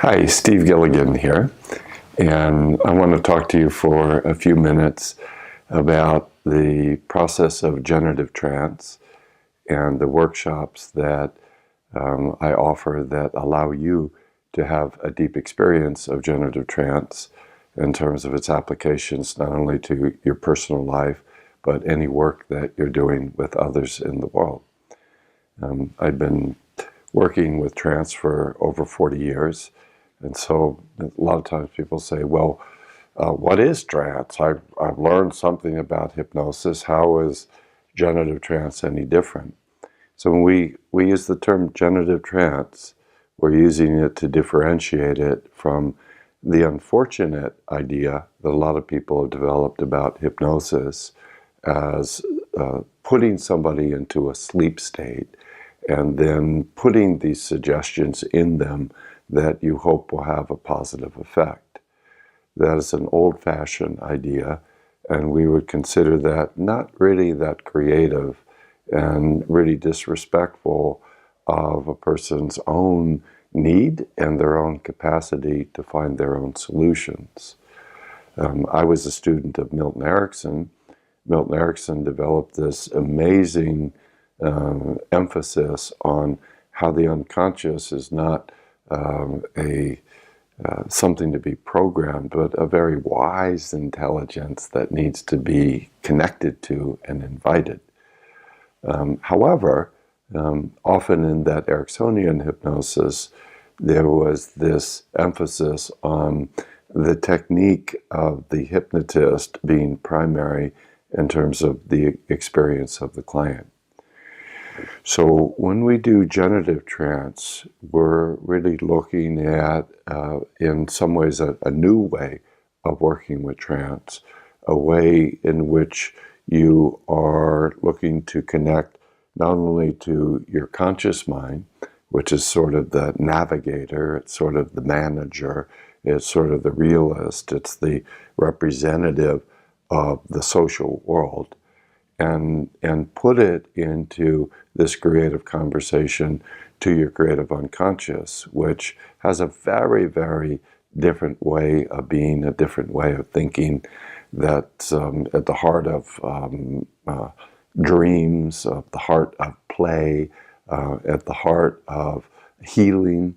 Hi, Steve Gilligan here, and I want to talk to you for a few minutes about the process of generative trance and the workshops that I offer that allow you to have a deep experience of generative trance in terms of its applications not only to your personal life, but any work that you're doing with others in the world. I've been working with trance for over 40 years. And so a lot of times people say, well, what is trance? I've learned something about hypnosis. How is generative trance any different? So when we use the term generative trance, we're using it to differentiate it from the unfortunate idea that a lot of people have developed about hypnosis as putting somebody into a sleep state and then putting these suggestions in them that you hope will have a positive effect. That is an old-fashioned idea, and we would consider that not really that creative and really disrespectful of a person's own need and their own capacity to find their own solutions. I was a student of Milton Erickson. Milton Erickson developed this amazing emphasis on how the unconscious is not something to be programmed, but a very wise intelligence that needs to be connected to and invited. However, often in that Ericksonian hypnosis, there was this emphasis on the technique of the hypnotist being primary in terms of the experience of the client. So when we do generative trance, we're really looking at, in some ways, a new way of working with trance, a way in which you are looking to connect not only to your conscious mind, which is sort of the navigator, it's sort of the manager, it's sort of the realist, it's the representative of the social world, and put it into this creative conversation to your creative unconscious, which has a very, very different way of being, a different way of thinking that's at the heart of dreams, at the heart of play, at the heart of healing.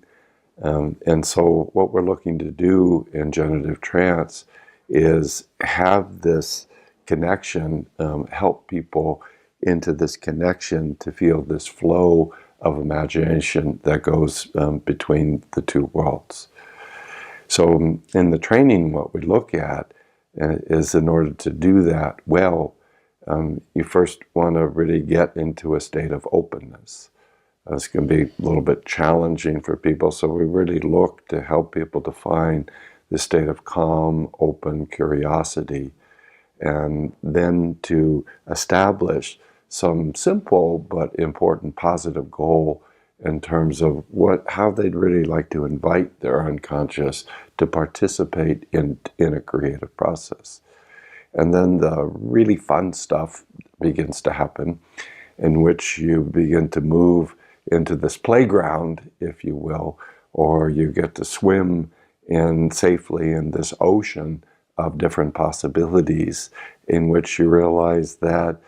And so what we're looking to do in generative trance is have this connection, help people into this connection to feel this flow of imagination that goes between the two worlds. So in the training, what we look at is, in order to do that well, you first want to really get into a state of openness. It's going to be a little bit challenging for people, so we really look to help people to find the state of calm, open curiosity, and then to establish some simple but important positive goal in terms of how they'd really like to invite their unconscious to participate in a creative process. And then the really fun stuff begins to happen, in which you begin to move into this playground, if you will, or you get to swim safely in this ocean of different possibilities, in which you realize that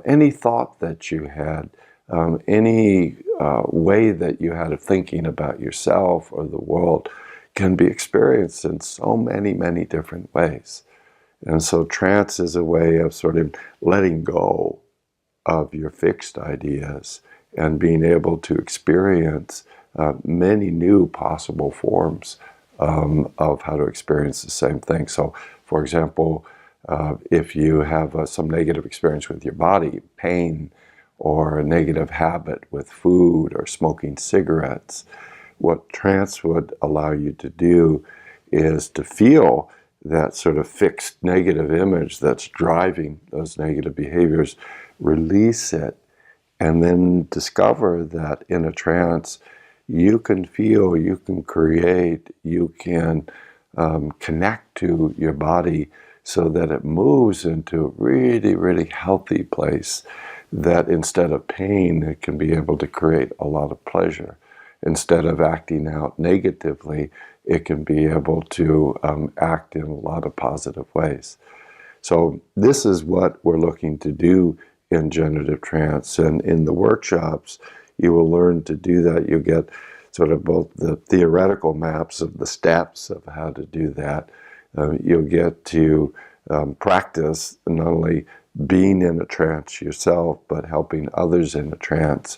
any thought that you had, any way that you had of thinking about yourself or the world can be experienced in so many, many different ways. And so trance is a way of sort of letting go of your fixed ideas and being able to experience many new possible forms of how to experience the same thing. So, for example, if you have some negative experience with your body, pain, or a negative habit with food or smoking cigarettes, what trance would allow you to do is to feel that sort of fixed negative image that's driving those negative behaviors, release it, and then discover that in a trance you can feel, you can create, you can connect to your body so that it moves into a really, really healthy place, that instead of pain, it can be able to create a lot of pleasure. instead of acting out negatively, it can be able to act in a lot of positive ways. So this is what we're looking to do in generative trance. And in the workshops, you will learn to do that. You'll get sort of both the theoretical maps of the steps of how to do that. You'll get to practice not only being in a trance yourself, but helping others in a trance.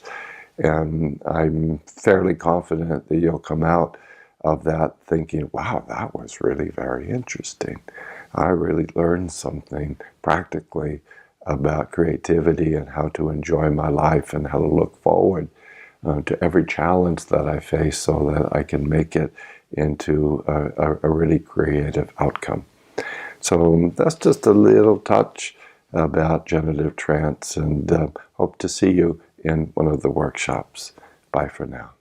And I'm fairly confident that you'll come out of that thinking, wow, that was really very interesting. I really learned something practically about creativity and how to enjoy my life and how to look forward to every challenge that I face so that I can make it into a really creative outcome. So that's just a little touch about generative trance, and hope to see you in one of the workshops. Bye for now.